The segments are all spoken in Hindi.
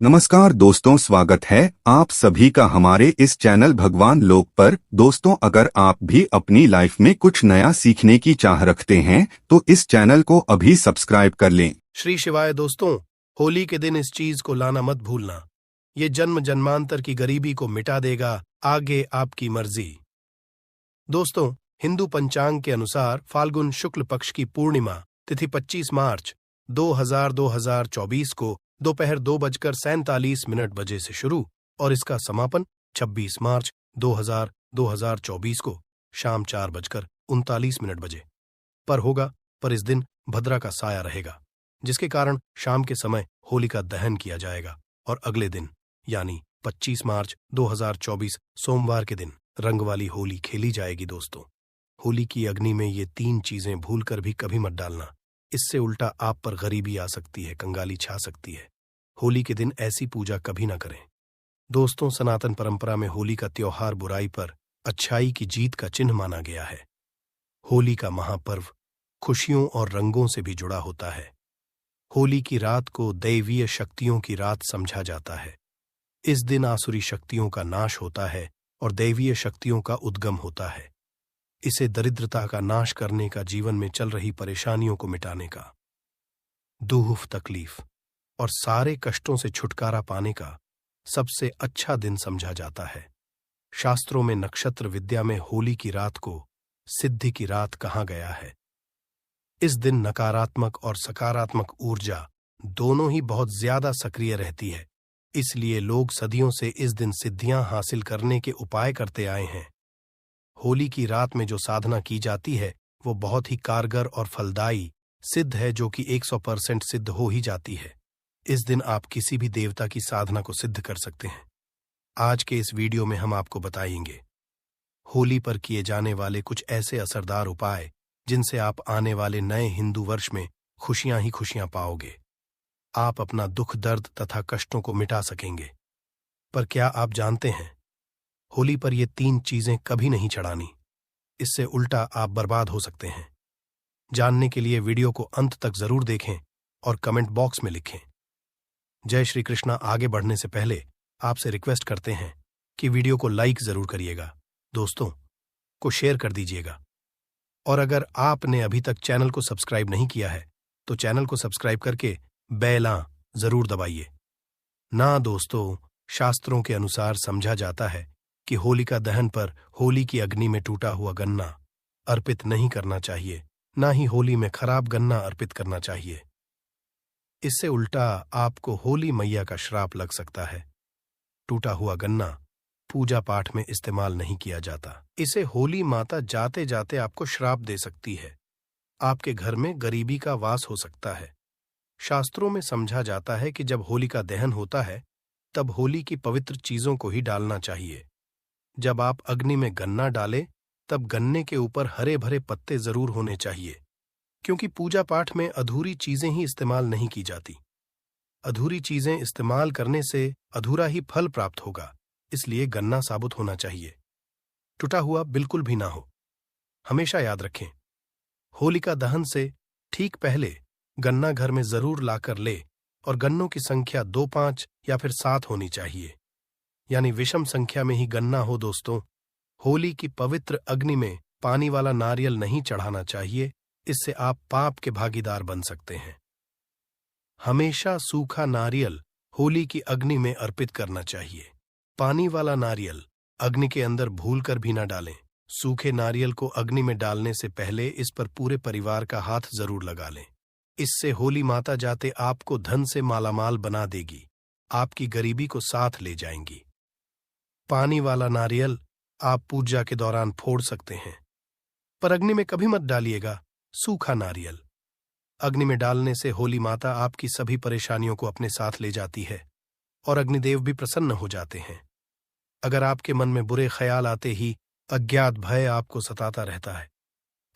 नमस्कार दोस्तों, स्वागत है आप सभी का हमारे इस चैनल भगवान लोक पर। दोस्तों, अगर आप भी अपनी लाइफ में कुछ नया सीखने की चाह रखते हैं तो इस चैनल को अभी सब्सक्राइब कर लें। श्री शिवाय। दोस्तों, होली के दिन इस चीज को लाना मत भूलना। ये जन्म जन्मांतर की गरीबी को मिटा देगा। आगे आपकी मर्जी। दोस्तों, हिंदू पंचांग के अनुसार फाल्गुन शुक्ल पक्ष की पूर्णिमा तिथि 25 मार्च 2024 को दोपहर 2:47 बजे से शुरू और इसका समापन 26 मार्च 2024 को शाम 4:39 बजे पर होगा। पर इस दिन भद्रा का साया रहेगा, जिसके कारण शाम के समय होली का दहन किया जाएगा और अगले दिन यानी 25 मार्च 2024 सोमवार के दिन रंग वाली होली खेली जाएगी। दोस्तों, होली की अग्नि में ये 3 चीजें भूलकर भी कभी मत डालना। इससे उल्टा आप पर गरीबी आ सकती है, कंगाली छा सकती है। होली के दिन ऐसी पूजा कभी ना करें। दोस्तों, सनातन परंपरा में होली का त्योहार बुराई पर अच्छाई की जीत का चिन्ह माना गया है। होली का महापर्व खुशियों और रंगों से भी जुड़ा होता है। होली की रात को दैवीय शक्तियों की रात समझा जाता है। इस दिन आसुरी शक्तियों का नाश होता है और दैवीय शक्तियों का उद्गम होता है। इसे दरिद्रता का नाश करने का, जीवन में चल रही परेशानियों को मिटाने का, दुख तकलीफ और सारे कष्टों से छुटकारा पाने का सबसे अच्छा दिन समझा जाता है। शास्त्रों में नक्षत्र विद्या में होली की रात को सिद्धि की रात कहा गया है। इस दिन नकारात्मक और सकारात्मक ऊर्जा दोनों ही बहुत ज्यादा सक्रिय रहती है। इसलिए लोग सदियों से इस दिन सिद्धियां हासिल करने के उपाय करते आए हैं। होली की रात में जो साधना की जाती है वो बहुत ही कारगर और फलदायी सिद्ध है, जो कि 100% सिद्ध हो ही जाती है। इस दिन आप किसी भी देवता की साधना को सिद्ध कर सकते हैं। आज के इस वीडियो में हम आपको बताएंगे होली पर किए जाने वाले कुछ ऐसे असरदार उपाय जिनसे आप आने वाले नए हिंदू वर्ष में खुशियां ही खुशियां पाओगे। आप अपना दुख, दर्द तथा कष्टों को मिटा सकेंगे। पर क्या आप जानते हैं, होली पर ये 3 चीजें कभी नहीं चढ़ानी। इससे उल्टा आप बर्बाद हो सकते हैं। जानने के लिए वीडियो को अंत तक जरूर देखें और कमेंट बॉक्स में लिखें। जय श्री कृष्णा। आगे बढ़ने से पहले आपसे रिक्वेस्ट करते हैं कि वीडियो को लाइक जरूर करिएगा, दोस्तों को शेयर कर दीजिएगा, और अगर आपने अभी तक चैनल को सब्सक्राइब नहीं किया है तो चैनल को सब्सक्राइब करके बेल जरूर दबाइए ना। दोस्तों, शास्त्रों के अनुसार समझा जाता है कि होलिका दहन पर होली की अग्नि में टूटा हुआ गन्ना अर्पित नहीं करना चाहिए, ना ही होली में खराब गन्ना अर्पित करना चाहिए। इससे उल्टा आपको होली मैया का श्राप लग सकता है। टूटा हुआ गन्ना पूजा पाठ में इस्तेमाल नहीं किया जाता। इसे होली माता जाते जाते आपको श्राप दे सकती है। आपके घर में गरीबी का वास हो सकता है। शास्त्रों में समझा जाता है कि जब होली का दहन होता है तब होली की पवित्र चीजों को ही डालना चाहिए। जब आप अग्नि में गन्ना डालें तब गन्ने के ऊपर हरे भरे पत्ते जरूर होने चाहिए, क्योंकि पूजा पाठ में अधूरी चीजें ही इस्तेमाल नहीं की जाती। अधूरी चीजें इस्तेमाल करने से अधूरा ही फल प्राप्त होगा। इसलिए गन्ना साबुत होना चाहिए, टूटा हुआ बिल्कुल भी ना हो। हमेशा याद रखें, होलिका दहन से ठीक पहले गन्ना घर में जरूर लाकर ले और गन्नों की संख्या 2, 5 या फिर 7 होनी चाहिए, यानी विषम संख्या में ही गन्ना हो। दोस्तों, होली की पवित्र अग्नि में पानी वाला नारियल नहीं चढ़ाना चाहिए। इससे आप पाप के भागीदार बन सकते हैं। हमेशा सूखा नारियल होली की अग्नि में अर्पित करना चाहिए। पानी वाला नारियल अग्नि के अंदर भूलकर भी ना डालें। सूखे नारियल को अग्नि में डालने से पहले इस पर पूरे परिवार का हाथ जरूर लगा लें। इससे होली माता जाते आपको धन से मालामाल बना देगी, आपकी गरीबी को साथ ले जाएंगी। पानी वाला नारियल आप पूजा के दौरान फोड़ सकते हैं, पर अग्नि में कभी मत डालिएगा सूखा नारियल। अग्नि में डालने से होली माता आपकी सभी परेशानियों को अपने साथ ले जाती है और अग्निदेव भी प्रसन्न हो जाते हैं। अगर आपके मन में बुरे ख्याल आते ही अज्ञात भय आपको सताता रहता है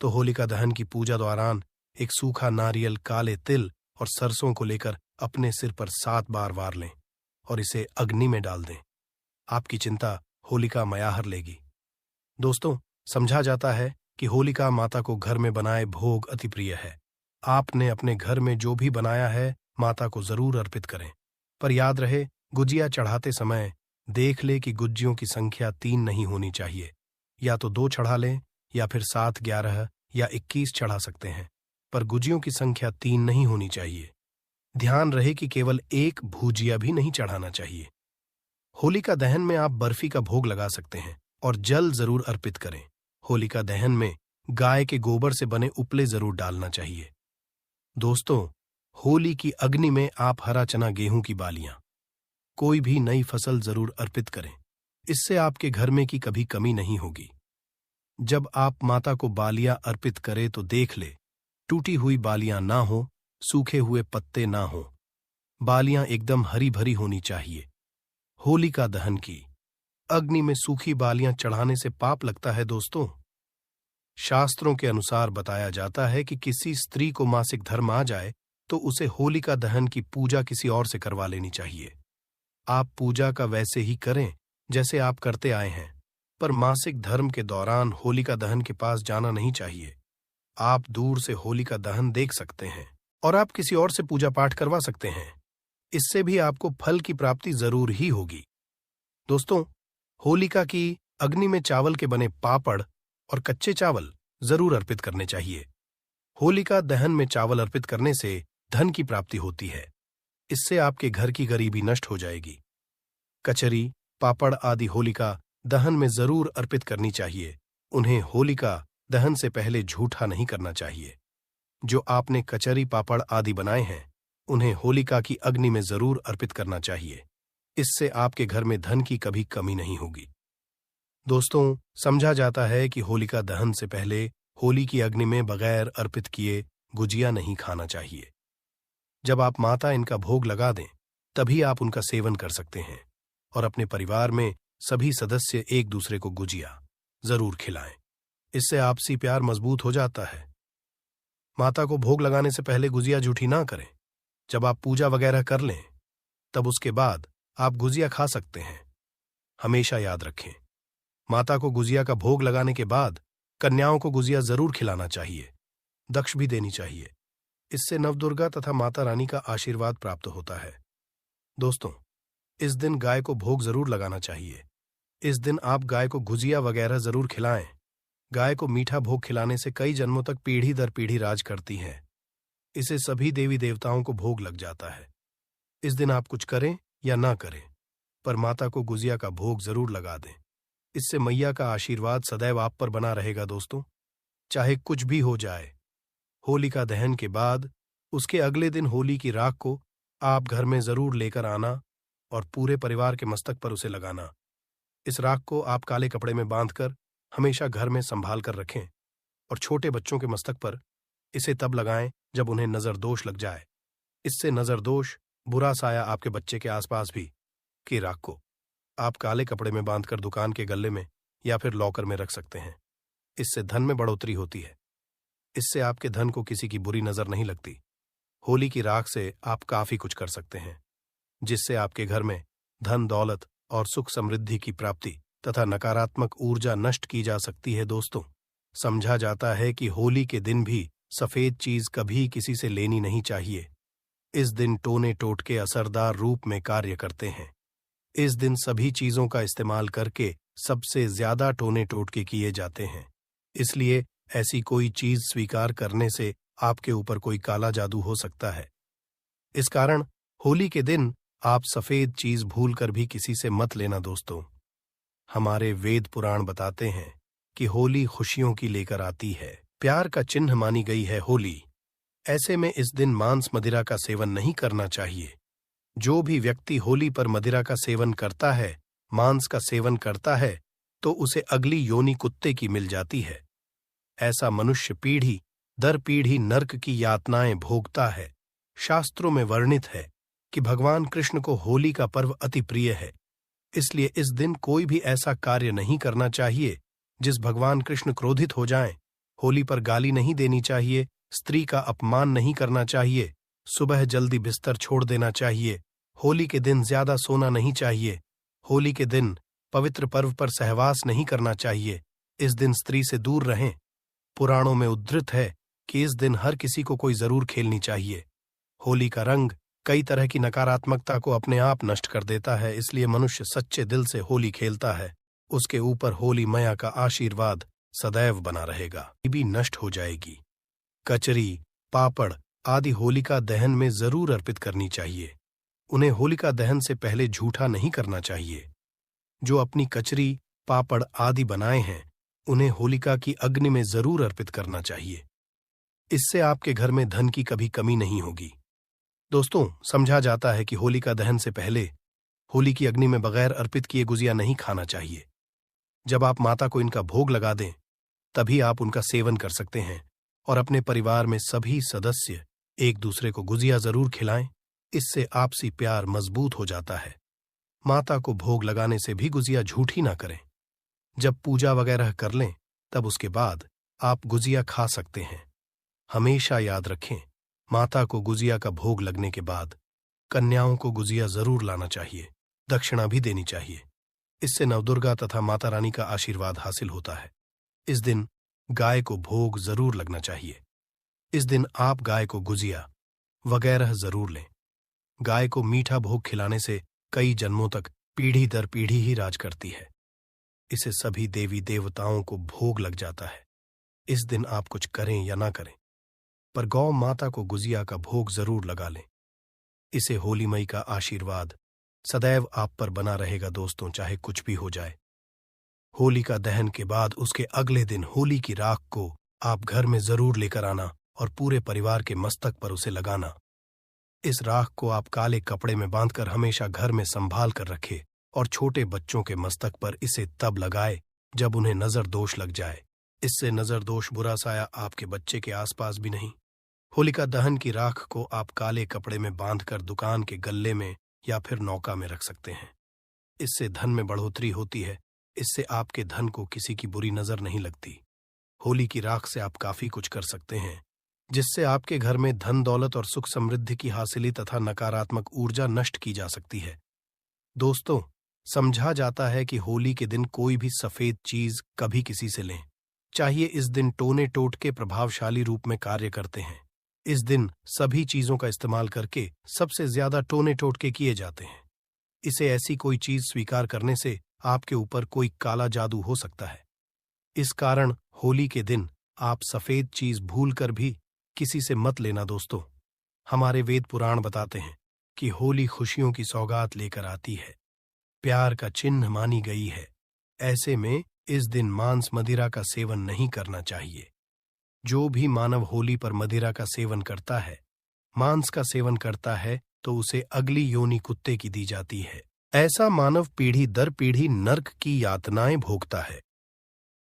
तो होलिका दहन की पूजा दौरान एक सूखा नारियल, काले तिल और सरसों को लेकर अपने सिर पर 7 बार वार लें और इसे अग्नि में डाल दें। आपकी चिंता होलिका मयाहर लेगी। दोस्तों, समझा जाता है कि होलिका माता को घर में बनाए भोग अति प्रिय है। आपने अपने घर में जो भी बनाया है माता को जरूर अर्पित करें, पर याद रहे, गुजिया चढ़ाते समय देख ले कि गुज्जियों की संख्या 3 नहीं होनी चाहिए। या तो 2 चढ़ा लें या फिर 7, 11 या 21 चढ़ा सकते हैं, पर गुजियों की संख्या 3 नहीं होनी चाहिए। ध्यान रहे कि केवल एक भुजिया भी नहीं चढ़ाना चाहिए। होलिका दहन में आप बर्फी का भोग लगा सकते हैं और जल जरूर अर्पित करें। होलिका दहन में गाय के गोबर से बने उपले जरूर डालना चाहिए। दोस्तों, होली की अग्नि में आप हरा चना, गेहूं की बालियां, कोई भी नई फसल जरूर अर्पित करें। इससे आपके घर में की कभी कमी नहीं होगी। जब आप माता को बालियां अर्पित करें तो देख ले, टूटी हुई बालियां ना हो, सूखे हुए पत्ते ना हो, बालियां एकदम हरी भरी होनी चाहिए। होलिका दहन की अग्नि में सूखी बालियां चढ़ाने से पाप लगता है। दोस्तों, शास्त्रों के अनुसार बताया जाता है कि किसी स्त्री को मासिक धर्म आ जाए तो उसे होलिका दहन की पूजा किसी और से करवा लेनी चाहिए। आप पूजा का वैसे ही करें जैसे आप करते आए हैं, पर मासिक धर्म के दौरान होलिका दहन के पास जाना नहीं चाहिए। आप दूर से होलिका दहन देख सकते हैं और आप किसी और से पूजा पाठ करवा सकते हैं। इससे भी आपको फल की प्राप्ति जरूर ही होगी। दोस्तों, होलिका की अग्नि में चावल के बने पापड़ और कच्चे चावल जरूर अर्पित करने चाहिए। होलिका दहन में चावल अर्पित करने से धन की प्राप्ति होती है। इससे आपके घर की गरीबी नष्ट हो जाएगी। कचरी, पापड़ आदि होलिका दहन में जरूर अर्पित करनी चाहिए। उन्हें होलिका दहन से पहले झूठा नहीं करना चाहिए। जो आपने कचरी, पापड़ आदि बनाए हैं, उन्हें होलिका की अग्नि में जरूर अर्पित करना चाहिए। इससे आपके घर में धन की कभी कमी नहीं होगी। दोस्तों, समझा जाता है कि होलिका दहन से पहले होली की अग्नि में बगैर अर्पित किए गुजिया नहीं खाना चाहिए। जब आप माता इनका भोग लगा दें, तभी आप उनका सेवन कर सकते हैं और अपने परिवार में सभी सदस्य एक दूसरे को गुजिया जरूर खिलाएं। इससे आपसी प्यार मजबूत हो जाता है। माता को भोग लगाने से पहले गुजिया जूठी ना करें। जब आप पूजा वगैरह कर लें, तब उसके बाद आप गुजिया खा सकते हैं। हमेशा याद रखें, माता को गुजिया का भोग लगाने के बाद कन्याओं को गुजिया जरूर खिलाना चाहिए, दक्ष भी देनी चाहिए। इससे नवदुर्गा तथा माता रानी का आशीर्वाद प्राप्त होता है। दोस्तों, इस दिन गाय को भोग जरूर लगाना चाहिए। इस दिन आप गाय को गुजिया वगैरह जरूर खिलाएं। गाय को मीठा भोग खिलाने से कई जन्मों तक पीढ़ी दर पीढ़ी राज करती है। इसे सभी देवी देवताओं को भोग लग जाता है। इस दिन आप कुछ करें या ना करें, पर माता को गुजिया का भोग जरूर लगा दें। इससे मैया का आशीर्वाद सदैव आप पर बना रहेगा। दोस्तों, चाहे कुछ भी हो जाए, होलिका दहन के बाद उसके अगले दिन होली की राख को आप घर में जरूर लेकर आना और पूरे परिवार के मस्तक पर उसे लगाना। इस राख को आप काले कपड़े में बांधकर हमेशा घर में संभाल कर रखें और छोटे बच्चों के मस्तक पर इसे तब लगाएं जब उन्हें नजर दोष लग जाए। इससे नजर दोष, बुरा साया आपके बच्चे के आसपास भी की राख को आप काले कपड़े में बांधकर दुकान के गल्ले में या फिर लॉकर में रख सकते हैं। इससे धन में बढ़ोतरी होती है। इससे आपके धन को किसी की बुरी नजर नहीं लगती। होली की राख से आप काफी कुछ कर सकते हैं, जिससे आपके घर में धन, दौलत और सुख समृद्धि की प्राप्ति तथा नकारात्मक ऊर्जा नष्ट की जा सकती है। दोस्तों, समझा जाता है कि होली के दिन भी सफेद चीज कभी किसी से लेनी नहीं चाहिए। इस दिन टोने टोटके असरदार रूप में कार्य करते हैं। इस दिन सभी चीजों का इस्तेमाल करके सबसे ज्यादा टोने टोटके किए जाते हैं। इसलिए ऐसी कोई चीज स्वीकार करने से आपके ऊपर कोई काला जादू हो सकता है। इस कारण होली के दिन आप सफेद चीज भूलकर भी किसी से मत लेना। दोस्तों, हमारे वेद पुराण बताते हैं कि होली खुशियों की लेकर आती है, प्यार का चिन्ह मानी गई है होली। ऐसे में इस दिन मांस मदिरा का सेवन नहीं करना चाहिए। जो भी व्यक्ति होली पर मदिरा का सेवन करता है, मांस का सेवन करता है, तो उसे अगली योनि कुत्ते की मिल जाती है। ऐसा मनुष्य पीढ़ी दर पीढ़ी नर्क की यातनाएं भोगता है। शास्त्रों में वर्णित है कि भगवान कृष्ण को होली का पर्व अति प्रिय है। इसलिए इस दिन कोई भी ऐसा कार्य नहीं करना चाहिए जिस भगवान कृष्ण क्रोधित हो जाएं। होली पर गाली नहीं देनी चाहिए, स्त्री का अपमान नहीं करना चाहिए, सुबह जल्दी बिस्तर छोड़ देना चाहिए, होली के दिन ज्यादा सोना नहीं चाहिए, होली के दिन पवित्र पर्व पर सहवास नहीं करना चाहिए, इस दिन स्त्री से दूर रहें। पुराणों में उद्धृत है कि इस दिन हर किसी को कोई जरूर खेलनी चाहिए। होली का रंग कई तरह की नकारात्मकता को अपने आप नष्ट कर देता है। इसलिए मनुष्य सच्चे दिल से होली खेलता है, उसके ऊपर होली मैया का आशीर्वाद सदैव बना रहेगा। भी नष्ट हो जाएगी। कचरी, पापड़ आदि होलिका दहन में जरूर अर्पित करनी चाहिए। उन्हें होलिका दहन से पहले झूठा नहीं करना चाहिए। जो अपनी कचरी, पापड़ आदि बनाए हैं, उन्हें होलिका की अग्नि में जरूर अर्पित करना चाहिए। इससे आपके घर में धन की कभी कमी नहीं होगी। दोस्तों, समझा जाता है कि होलिका दहन से पहले होली की अग्नि में बगैर अर्पित किए गुजिया नहीं खाना चाहिए। जब आप माता को इनका भोग लगा दें, तभी आप उनका सेवन कर सकते हैं और अपने परिवार में सभी सदस्य एक दूसरे को गुजिया जरूर खिलाएं। इससे आपसी प्यार मजबूत हो जाता है। माता को भोग लगाने से भी गुजिया झूठी ना करें। जब पूजा वगैरह कर लें, तब उसके बाद आप गुजिया खा सकते हैं। हमेशा याद रखें, माता को गुजिया का भोग लगने के बाद कन्याओं को गुजिया जरूर लाना चाहिए, दक्षिणा भी देनी चाहिए। इससे नवदुर्गा तथा माता रानी का आशीर्वाद हासिल होता है। इस दिन गाय को भोग जरूर लगना चाहिए। इस दिन आप गाय को गुजिया वगैरह जरूर लें। गाय को मीठा भोग खिलाने से कई जन्मों तक पीढ़ी दर पीढ़ी ही राज करती है। इसे सभी देवी देवताओं को भोग लग जाता है। इस दिन आप कुछ करें या ना करें, पर गौ माता को गुजिया का भोग जरूर लगा लें। इसे होली मई का आशीर्वाद सदैव आप पर बना रहेगा। दोस्तों, चाहे कुछ भी हो जाए, होली का दहन के बाद उसके अगले दिन होली की राख को आप घर में जरूर लेकर आना और पूरे परिवार के मस्तक पर उसे लगाना। इस राख को आप काले कपड़े में बांधकर हमेशा घर में संभाल कर रखें और छोटे बच्चों के मस्तक पर इसे तब लगाए जब उन्हें नजर दोष लग जाए। इससे नजर दोष बुरा साया आपके बच्चे के आसपास भी नहीं। होलिका दहन की राख को आप काले कपड़े में बांधकर दुकान के गल्ले में या फिर नौका में रख सकते हैं। इससे धन में बढ़ोतरी होती है। इससे आपके धन को किसी की बुरी नजर नहीं लगती। होली की राख से आप काफी कुछ कर सकते हैं, जिससे आपके घर में धन दौलत और सुख समृद्धि की हासिली तथा नकारात्मक ऊर्जा नष्ट की जा सकती है। दोस्तों, समझा जाता है कि होली के दिन कोई भी सफेद चीज कभी किसी से लें, चाहिए इस दिन टोने टोटके प्रभावशाली रूप में कार्य करते हैं। इस दिन सभी चीजों का इस्तेमाल करके सबसे ज्यादा टोने टोटके किए जाते हैं। इसे ऐसी कोई चीज स्वीकार करने से आपके ऊपर कोई काला जादू हो सकता है। इस कारण होली के दिन आप सफेद चीज भूलकर भी किसी से मत लेना। दोस्तों, हमारे वेद पुराण बताते हैं कि होली खुशियों की सौगात लेकर आती है, प्यार का चिन्ह मानी गई है। ऐसे में इस दिन मांस मदिरा का सेवन नहीं करना चाहिए। जो भी मानव होली पर मदिरा का सेवन करता है, मांस का सेवन करता है, तो उसे अगली योनि कुत्ते की दी जाती है। ऐसा मानव पीढ़ी दर पीढ़ी नर्क की यातनाएं भोगता है।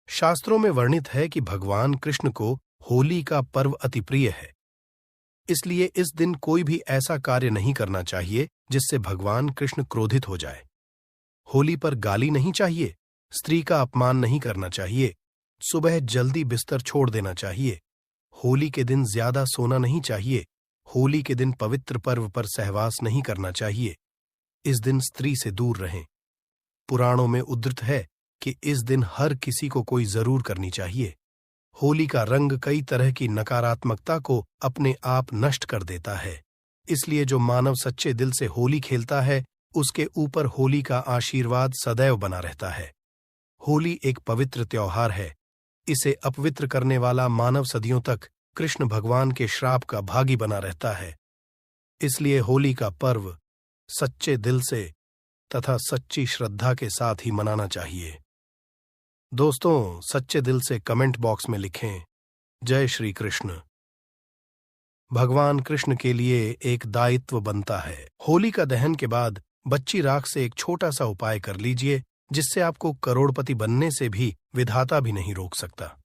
शास्त्रों में वर्णित है कि भगवान कृष्ण को होली का पर्व अति प्रिय है। इसलिए इस दिन कोई भी ऐसा कार्य नहीं करना चाहिए जिससे भगवान कृष्ण क्रोधित हो जाए। होली पर गाली नहीं चाहिए, स्त्री का अपमान नहीं करना चाहिए, सुबह जल्दी बिस्तर छोड़ देना चाहिए। होली के दिन ज्यादा सोना नहीं चाहिए। होली के दिन पवित्र पर्व पर सहवास नहीं करना चाहिए। इस दिन स्त्री से दूर रहें। पुराणों में उद्धृत है कि इस दिन हर किसी को कोई जरूर करनी चाहिए। होली का रंग कई तरह की नकारात्मकता को अपने आप नष्ट कर देता है। इसलिए जो मानव सच्चे दिल से होली खेलता है, उसके ऊपर होली का आशीर्वाद सदैव बना रहता है। होली एक पवित्र त्योहार है। इसे अपवित्र करने वाला मानव सदियों तक कृष्ण भगवान के श्राप का भागी बना रहता है। इसलिए होली का पर्व सच्चे दिल से तथा सच्ची श्रद्धा के साथ ही मनाना चाहिए। दोस्तों, सच्चे दिल से कमेंट बॉक्स में लिखें, जय श्री कृष्ण। भगवान कृष्ण के लिए एक दायित्व बनता है। होली का दहन के बाद बच्ची राख से एक छोटा सा उपाय कर लीजिए, जिससे आपको करोड़पति बनने से भी विधाता भी नहीं रोक सकता।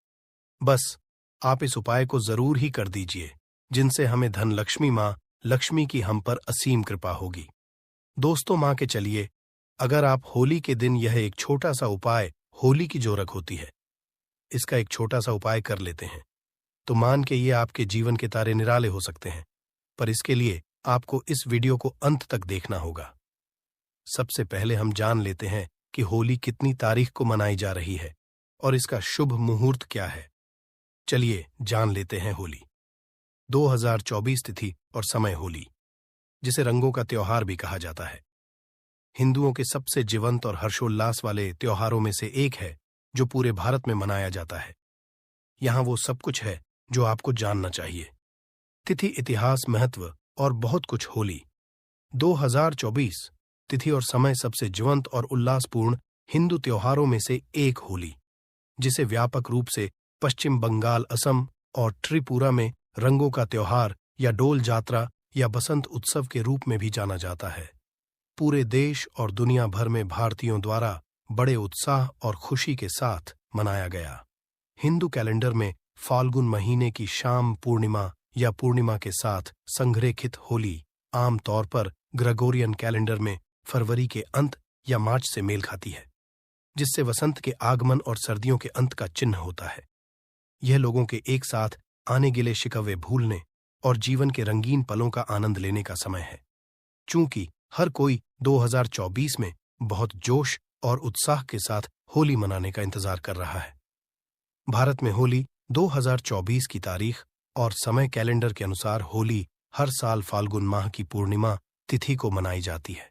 बस आप इस उपाय को जरूर ही कर दीजिए, जिनसे हमें धन लक्ष्मी माँ लक्ष्मी की हम पर असीम कृपा होगी। दोस्तों, माँ के चलिए, अगर आप होली के दिन यह एक छोटा सा उपाय, होली की जोरक होती है, इसका एक छोटा सा उपाय कर लेते हैं, तो मान के ये आपके जीवन के तारे निराले हो सकते हैं। पर इसके लिए आपको इस वीडियो को अंत तक देखना होगा। सबसे पहले हम जान लेते हैं कि होली कितनी तारीख को मनाई जा रही है और इसका शुभ मुहूर्त क्या है। चलिए जान लेते हैं। होली 2024 तिथि और समय होली जिसे रंगों का त्योहार भी कहा जाता है। हिंदुओं के सबसे जीवंत और हर्षोल्लास वाले त्योहारों में से एक है जो पूरे भारत में मनाया जाता है। यहाँ वो सब कुछ है जो आपको जानना चाहिए। तिथि, इतिहास, महत्व और बहुत कुछ। होली 2024 तिथि और समय सबसे जीवंत और उल्लासपूर्ण हिंदू त्योहारों में से एक होली, जिसे व्यापक रूप से पश्चिम बंगाल, असम और त्रिपुरा में रंगों का त्योहार या डोल जात्रा या बसंत उत्सव के रूप में भी जाना जाता है, पूरे देश और दुनिया भर में भारतीयों द्वारा बड़े उत्साह और खुशी के साथ मनाया गया। हिंदू कैलेंडर में फाल्गुन महीने की शाम पूर्णिमा या पूर्णिमा के साथ संरेखित होली आमतौर पर ग्रेगोरियन कैलेंडर में फरवरी के अंत या मार्च से मेल खाती है, जिससे वसंत के आगमन और सर्दियों के अंत का चिन्ह होता है। यह लोगों के एक साथ आने गिले शिकवे भूलने और जीवन के रंगीन पलों का आनंद लेने का समय है। चूंकि हर कोई 2024 में बहुत जोश और उत्साह के साथ होली मनाने का इंतजार कर रहा है। भारत में होली 2024 की तारीख और समय कैलेंडर के अनुसार होली हर साल फाल्गुन माह की पूर्णिमा तिथि को मनाई जाती है।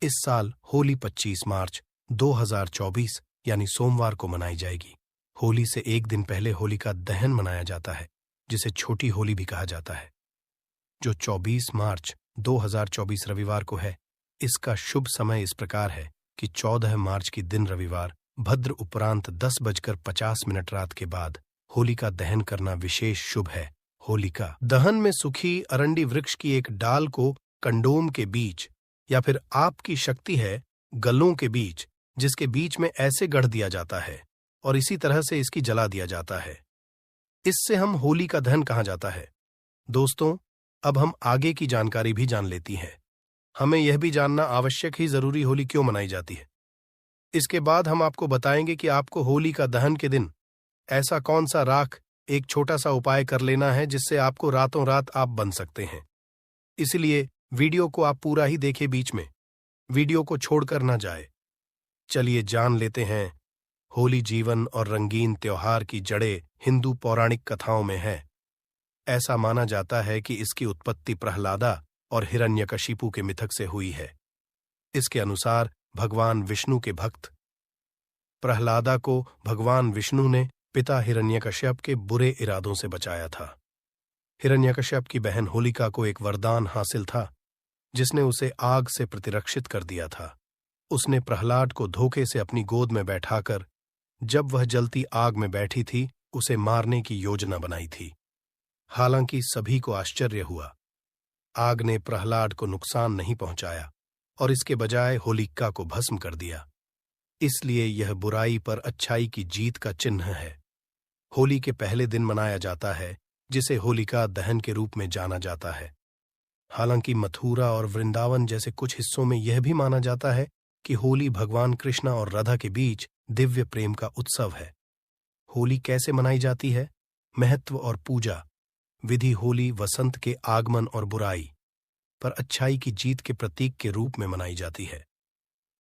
इस साल होली 25 मार्च 2024 यानी सोमवार को मनाई जाएगी। होली से एक दिन पहले होलिका दहन मनाया जाता है, जिसे छोटी होली भी कहा जाता है, जो 24 मार्च 2024 रविवार को है। इसका शुभ समय इस प्रकार है कि 14 मार्च की दिन रविवार भद्र उपरांत 10:50 रात के बाद होलिका दहन करना विशेष शुभ है। होलिका दहन में सूखी अरंडी वृक्ष की एक डाल को कंडोम के बीच या फिर आपकी शक्ति है गलों के बीच, जिसके बीच में ऐसे गढ़ दिया जाता है और इसी तरह से इसकी जला दिया जाता है। इससे हम होली का दहन कहा जाता है। दोस्तों, अब हम आगे की जानकारी भी जान लेती हैं। हमें यह भी जानना आवश्यक ही जरूरी होली क्यों मनाई जाती है। इसके बाद हम आपको बताएंगे कि आपको होली का दहन के दिन ऐसा कौन सा राख एक छोटा सा उपाय कर लेना है जिससे आपको रातों रात आप बन सकते हैं। इसलिए वीडियो को आप पूरा ही देखें, बीच में वीडियो को छोड़कर ना जाए। चलिए जान लेते हैं। होली जीवन और रंगीन त्योहार की जड़ें हिंदू पौराणिक कथाओं में है। ऐसा माना जाता है कि इसकी उत्पत्ति प्रहलादा और हिरण्यकशिपु के मिथक से हुई है। इसके अनुसार भगवान विष्णु के भक्त प्रहलादा को भगवान विष्णु ने पिता हिरण्यकश्यप के बुरे इरादों से बचाया था। हिरण्यकश्यप की बहन होलिका को एक वरदान हासिल था, जिसने उसे आग से प्रतिरक्षित कर दिया था। उसने प्रहलाद को धोखे से अपनी गोद में बैठाकर, जब वह जलती आग में बैठी थी, उसे मारने की योजना बनाई थी। हालांकि सभी को आश्चर्य हुआ। आग ने प्रहलाद को नुकसान नहीं पहुंचाया और इसके बजाय होलिका को भस्म कर दिया। इसलिए यह बुराई पर अच्छाई की जीत का चिन्ह है। होली के पहले दिन मनाया जाता है, जिसे होलिका दहन के रूप में जाना जाता है। हालांकि मथुरा और वृंदावन जैसे कुछ हिस्सों में यह भी माना जाता है कि होली भगवान कृष्ण और राधा के बीच दिव्य प्रेम का उत्सव है। होली कैसे मनाई जाती है? महत्व और पूजा विधि। होली वसंत के आगमन और बुराई पर अच्छाई की जीत के प्रतीक के रूप में मनाई जाती है।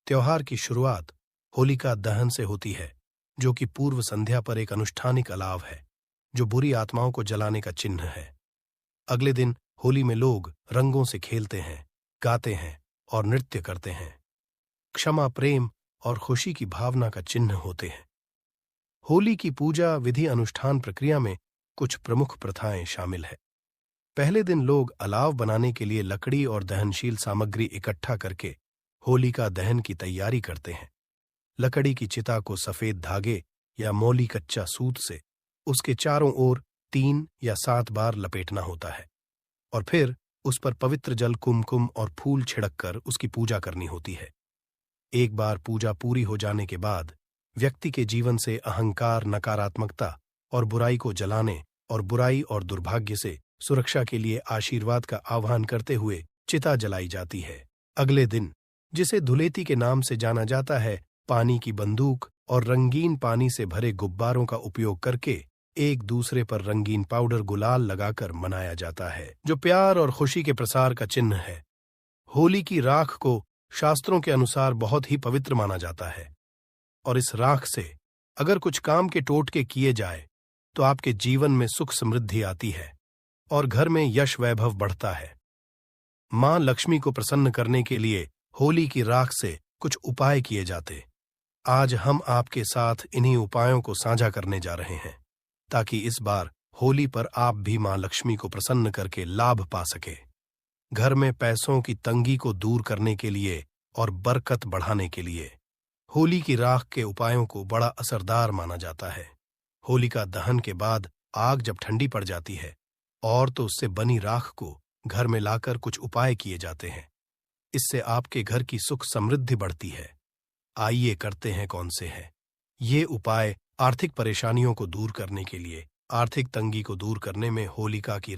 त्योहार की शुरुआत होलिका दहन से होती है, जो कि पूर्व संध्या पर एक अनुष्ठानिक अलाव है, जो बुरी आत्माओं को जलाने का चिन्ह है। अगले दिन होली में लोग रंगों से खेलते हैं, गाते हैं और नृत्य करते हैं। क्षमा, प्रेम और खुशी की भावना का चिन्ह होते हैं। होली की पूजा विधि अनुष्ठान प्रक्रिया में कुछ प्रमुख प्रथाएं शामिल है। पहले दिन लोग अलाव बनाने के लिए लकड़ी और दहनशील सामग्री इकट्ठा करके होलिका दहन की तैयारी करते हैं। लकड़ी की चिता को सफेद धागे या मौली कच्चा सूत से उसके चारों ओर 3 या 7 बार लपेटना होता है और फिर उस पर पवित्र जल, कुमकुम और फूल छिड़ककर उसकी पूजा करनी होती है। एक बार पूजा पूरी हो जाने के बाद व्यक्ति के जीवन से अहंकार, नकारात्मकता और बुराई को जलाने और बुराई और दुर्भाग्य से सुरक्षा के लिए आशीर्वाद का आह्वान करते हुए चिता जलाई जाती है। अगले दिन, जिसे धुलेती के नाम से जाना जाता है, पानी की बंदूक और रंगीन पानी से भरे गुब्बारों का उपयोग करके एक दूसरे पर रंगीन पाउडर, गुलाल लगाकर मनाया जाता है, जो प्यार और खुशी के प्रसार का चिन्ह है। होली की राख को शास्त्रों के अनुसार बहुत ही पवित्र माना जाता है और इस राख से अगर कुछ काम के टोटके किए जाए तो आपके जीवन में सुख समृद्धि आती है और घर में यश वैभव बढ़ता है। मां लक्ष्मी को प्रसन्न करने के लिए होली की राख से कुछ उपाय किए जाते। आज हम आपके साथ इन्हीं उपायों को साझा करने जा रहे हैं, ताकि इस बार होली पर आप भी मां लक्ष्मी को प्रसन्न करके लाभ पा सके। घर में पैसों की तंगी को दूर करने के लिए और बरकत बढ़ाने के लिए होली की राख के उपायों को बड़ा असरदार माना जाता है। होलिका दहन के बाद आग जब ठंडी पड़ जाती है और तो उससे बनी राख को घर में लाकर कुछ उपाय किए जाते हैं। इससे आपके घर की सुख समृद्धि बढ़ती है। आइए करते हैं कौन से हैं ये उपाय। आर्थिक परेशानियों को दूर करने के लिए, आर्थिक तंगी को दूर करने में होलिका की